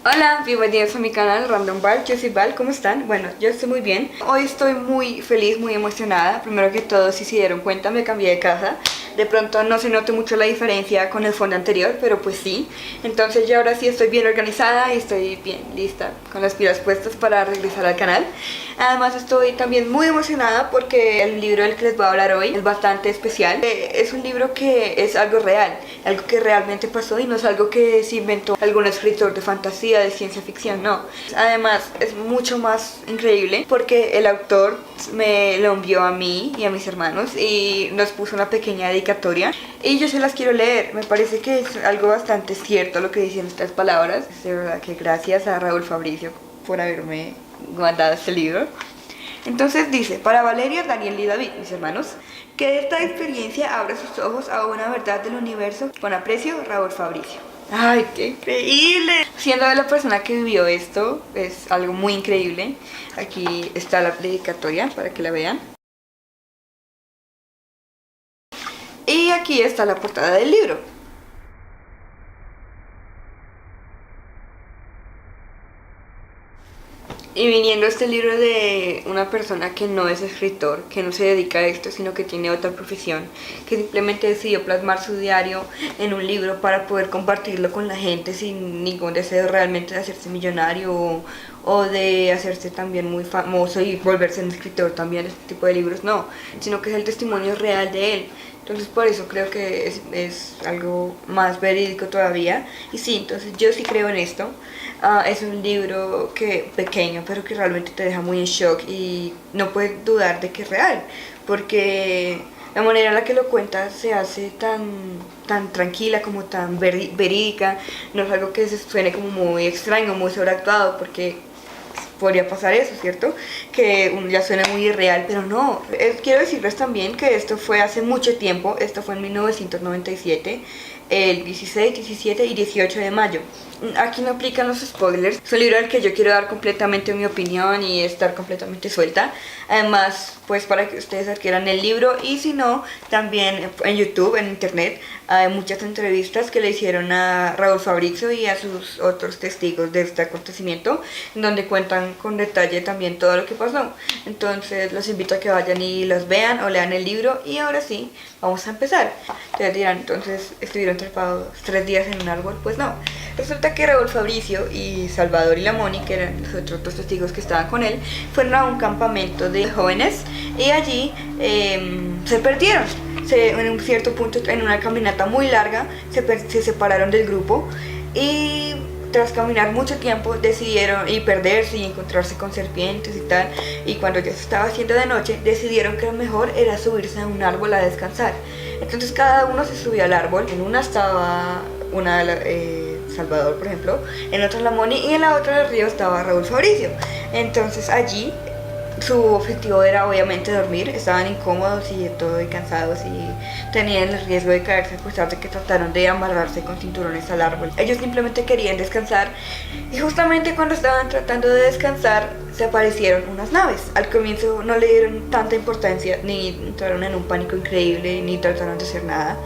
Hola, bienvenidos a mi canal Random Val, yo soy Val, ¿cómo están? Bueno, yo estoy muy bien. Hoy estoy muy feliz, muy emocionada. Primero que todo, si se dieron cuenta, me cambié de casa. De pronto no se note mucho la diferencia con el fondo anterior, pero pues sí. Entonces yo ahora sí estoy bien organizada y estoy bien lista, con las pilas puestas para regresar al canal. Además estoy también muy emocionada porque el libro del que les voy a hablar hoy es bastante especial. Es un libro que es algo real, algo que realmente pasó y no es algo que se inventó algún escritor de fantasía, de ciencia ficción, no. Además es mucho más increíble porque el autor me lo envió a mí y a mis hermanos y nos puso una pequeña dedicatoria y yo se las quiero leer. Me parece que es algo bastante cierto lo que dicen estas palabras. De verdad que gracias a Raúl Fabricio por haberme mandado este libro. Entonces dice: para Valeria, Daniel y David, mis hermanos, que esta experiencia abra sus ojos a una verdad del universo. Con aprecio, Raúl Fabricio. ¡Ay, qué increíble! Siendo la persona que vivió esto, es algo muy increíble. Aquí está la dedicatoria para que la vean. Y aquí está la portada del libro. Y viniendo este libro de una persona que no es escritor, que no se dedica a esto, sino que tiene otra profesión, que simplemente decidió plasmar su diario en un libro para poder compartirlo con la gente sin ningún deseo realmente de hacerse millonario o de hacerse también muy famoso y volverse un escritor también de este tipo de libros, no, sino que es el testimonio real de él. Entonces por eso creo que es algo más verídico todavía. Y sí, entonces yo sí creo en esto. Es un libro pequeño, pero que realmente te deja muy en shock y no puedes dudar de que es real, porque la manera en la que lo cuenta se hace tan tranquila, como tan verídica. No es algo que se suene como muy extraño, muy sobreactuado, porque podría pasar eso, ¿cierto? Que ya suena muy irreal, pero no. Quiero decirles también que esto fue hace mucho tiempo. Esto fue en 1997, el 16, 17 y 18 de mayo. Aquí no aplican los spoilers. Es un libro al que yo quiero dar completamente mi opinión y estar completamente suelta. Además, pues para que ustedes adquieran el libro, y si no, también en YouTube, en internet, hay muchas entrevistas que le hicieron a Raúl Fabricio y a sus otros testigos de este acontecimiento, donde cuentan con detalle también todo lo que pasó. Entonces los invito a que vayan y los vean o lean el libro. Y ahora sí, vamos a empezar. Ustedes dirán, entonces, ¿estuvieron trepados 3 días en un árbol? Pues no. Resulta que Raúl Fabricio y Salvador y la Moni, que eran los otros dos testigos que estaban con él, fueron a un campamento de jóvenes y allí se perdieron. En un cierto punto, en una caminata muy larga, se separaron del grupo y tras caminar mucho tiempo decidieron perderse y encontrarse con serpientes y tal, y cuando ya se estaba haciendo de noche decidieron que lo mejor era subirse a un árbol a descansar. Entonces cada uno se subió al árbol. En una estaba Salvador, por ejemplo, en otra la Moni y en la otra del río estaba Raúl Fabricio. Entonces allí su objetivo era obviamente dormir. Estaban incómodos y todo y cansados y tenían el riesgo de caerse, a pesar de que trataron de amarrarse con cinturones al árbol. Ellos simplemente querían descansar, y justamente cuando estaban tratando de descansar se aparecieron unas naves. Al comienzo no le dieron tanta importancia, ni entraron en un pánico increíble, ni trataron de hacer nada,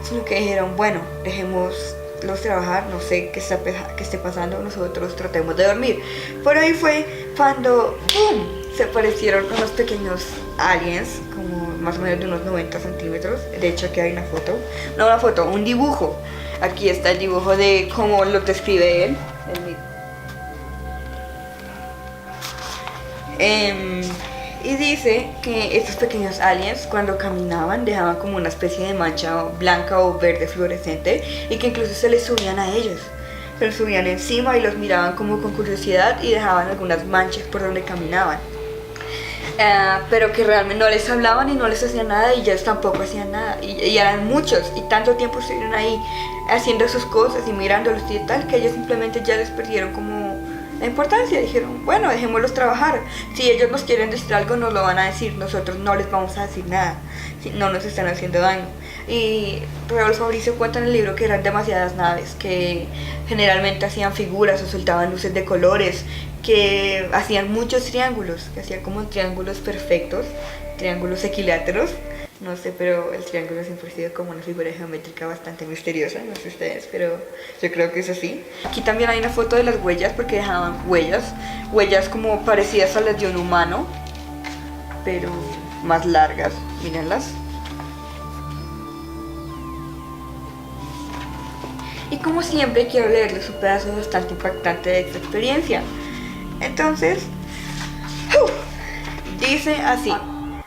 sino que dijeron: bueno, dejémoslos trabajar, no sé qué esté pasando, nosotros tratemos de dormir. Por ahí fue cuando ¡pum!, se aparecieron unos pequeños aliens, como más o menos de unos 90 centímetros. De hecho aquí hay un dibujo. Aquí está el dibujo de cómo lo describe él. Y dice que estos pequeños aliens, cuando caminaban, dejaban como una especie de mancha blanca o verde fluorescente, y que incluso se les subían a ellos. Se les subían encima y los miraban como con curiosidad y dejaban algunas manchas por donde caminaban. Pero que realmente no les hablaban y no les hacían nada, y ellos tampoco hacían nada, y eran muchos y tanto tiempo estuvieron ahí haciendo sus cosas y mirándolos y tal, que ellos simplemente ya les perdieron como la importancia. Dijeron: bueno, dejémoslos trabajar. Si ellos nos quieren decir algo, nos lo van a decir. Nosotros no les vamos a decir nada, si no nos están haciendo daño. Y Raúl Fabricio cuenta en el libro que eran demasiadas naves, que generalmente hacían figuras o soltaban luces de colores, que hacían muchos triángulos, que hacían como triángulos perfectos, triángulos equiláteros, No sé, pero el triángulo siempre ha sido como una figura geométrica bastante misteriosa, no sé ustedes, pero yo creo que es así. Aquí también hay una foto de las huellas porque dejaban huellas como parecidas a las de un humano, pero más largas, mírenlas. Y como siempre quiero leerles un pedazo bastante impactante de esta experiencia. Entonces, dice así: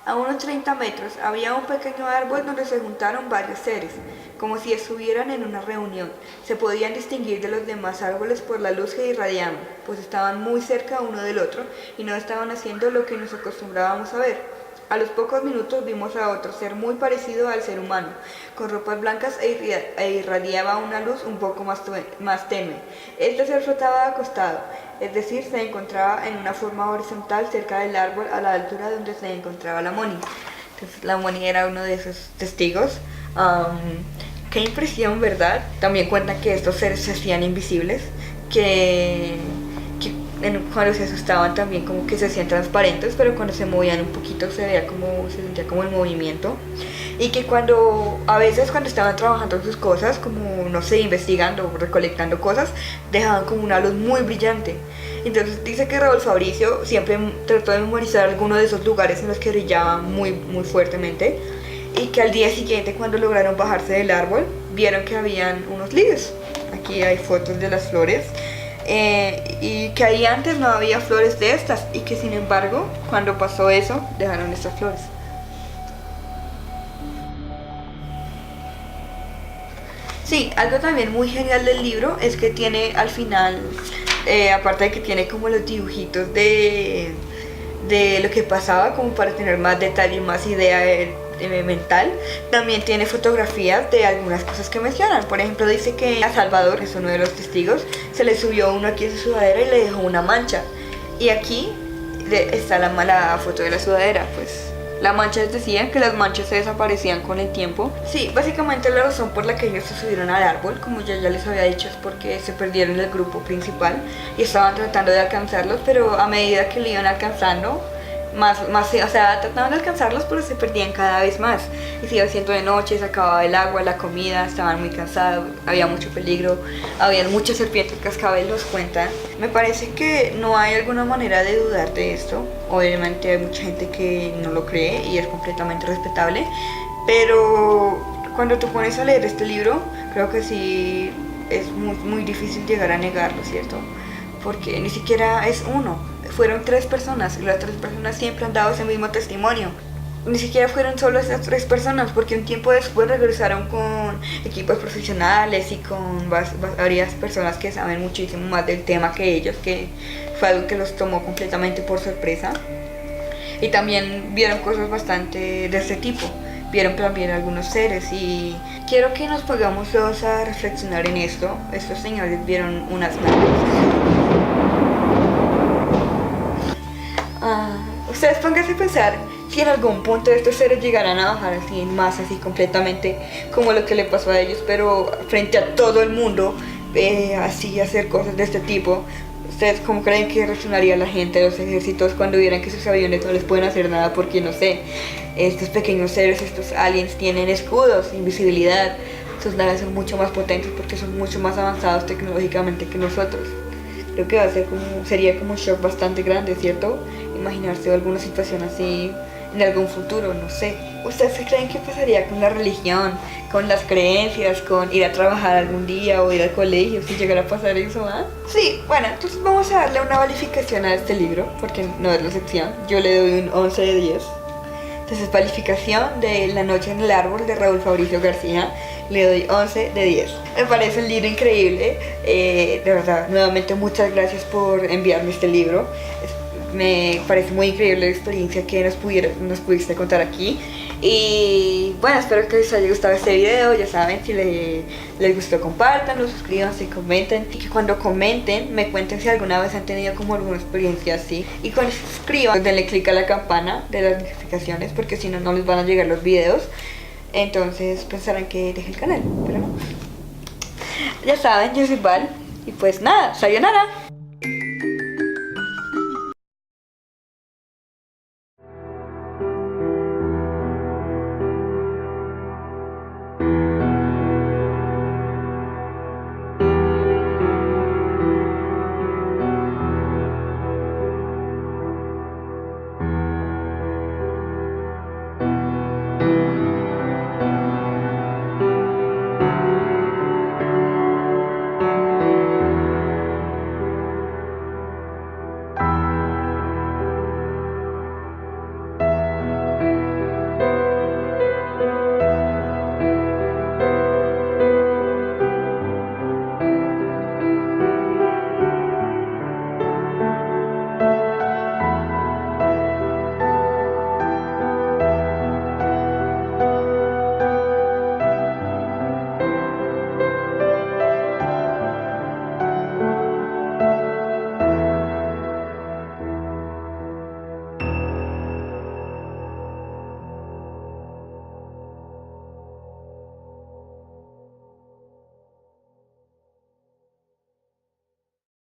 a unos 30 metros había un pequeño árbol donde se juntaron varios seres, como si estuvieran en una reunión. Se podían distinguir de los demás árboles por la luz que irradiaban, pues estaban muy cerca uno del otro y no estaban haciendo lo que nos acostumbrábamos a ver. A los pocos minutos vimos a otro ser muy parecido al ser humano, con ropas blancas e irradiaba una luz un poco más tenue. Este ser flotaba acostado, es decir, se encontraba en una forma horizontal cerca del árbol a la altura donde se encontraba la Moni. Entonces la Moni era uno de esos testigos. Qué impresión, ¿verdad? También cuentan que estos seres se hacían invisibles, que cuando se asustaban también como que se hacían transparentes, pero cuando se movían un poquito se sentía como el movimiento, y que a veces cuando estaban trabajando en sus cosas, como no sé, investigando o recolectando cosas, dejaban como una luz muy brillante. Entonces dice que Raúl Fabricio siempre trató de memorizar alguno de esos lugares en los que brillaba muy, muy fuertemente, y que al día siguiente, cuando lograron bajarse del árbol, vieron que habían unos lirios. Aquí hay fotos de las flores. Y que ahí antes no había flores de estas, y que sin embargo cuando pasó eso dejaron estas flores. Sí, algo también muy genial del libro es que tiene al final, aparte de que tiene como los dibujitos de lo que pasaba, como para tener más detalle y más idea mental, también tiene fotografías de algunas cosas que mencionan. Por ejemplo, dice que a Salvador, que es uno de los testigos, se le subió uno aquí en su sudadera y le dejó una mancha. Y aquí está la foto de la sudadera, pues la mancha decía que las manchas se desaparecían con el tiempo. Sí, básicamente la razón por la que ellos se subieron al árbol, como ya les había dicho, es porque se perdieron el grupo principal y estaban tratando de alcanzarlos, pero a medida que le iban alcanzando, o sea, trataban de alcanzarlos, pero se perdían cada vez más. Y se iba haciendo de noche, se acababa el agua, la comida, estaban muy cansados, había mucho peligro, había muchas serpientes cascabelos, cuentan. Me parece que no hay alguna manera de dudar de esto. Obviamente hay mucha gente que no lo cree y es completamente respetable, pero cuando te pones a leer este libro, creo que sí es muy, muy difícil llegar a negarlo, ¿cierto? Porque ni siquiera es uno. Fueron 3 personas y las 3 personas siempre han dado ese mismo testimonio. Ni siquiera fueron solo esas 3 personas, porque un tiempo después regresaron con equipos profesionales y con varias personas que saben muchísimo más del tema que ellos, que fue algo que los tomó completamente por sorpresa. Y también vieron cosas bastante de este tipo. Vieron también algunos seres, y quiero que nos pongamos todos a reflexionar en esto. Estos señores vieron unas manos. Ustedes pónganse a pensar si en algún punto estos seres llegarán a bajar así en masa, así completamente como lo que le pasó a ellos, pero frente a todo el mundo, así hacer cosas de este tipo. ¿Ustedes cómo creen que reaccionaría la gente de los ejércitos cuando vieran que sus aviones no les pueden hacer nada? Porque no sé, estos pequeños seres, estos aliens tienen escudos, invisibilidad, sus naves son mucho más potentes porque son mucho más avanzados tecnológicamente que nosotros. Creo que sería como un shock bastante grande, ¿cierto? Imaginarse alguna situación así en algún futuro, no sé. ¿Ustedes creen que pasaría con la religión, con las creencias, con ir a trabajar algún día o ir al colegio si llegara a pasar eso, ah? Sí, bueno, entonces vamos a darle una calificación a este libro, porque no es la excepción. Yo le doy un 11 de 10. Entonces, calificación de La noche en el árbol de Raúl Fabricio García, le doy 11 de 10. Me parece un libro increíble. De verdad, nuevamente muchas gracias por enviarme este libro. Me parece muy increíble la experiencia que nos pudiste contar aquí. Y bueno, espero que les haya gustado este video. Ya saben, si les gustó, compártanlo, suscríbanse, comenten. Y que cuando comenten me cuenten si alguna vez han tenido como alguna experiencia así. Y cuando se suscriban, denle click a la campana de las notificaciones, porque si no, no les van a llegar los videos. Entonces pensarán que dejé el canal, pero no. Ya saben, yo soy Val. Y pues nada, sayonara.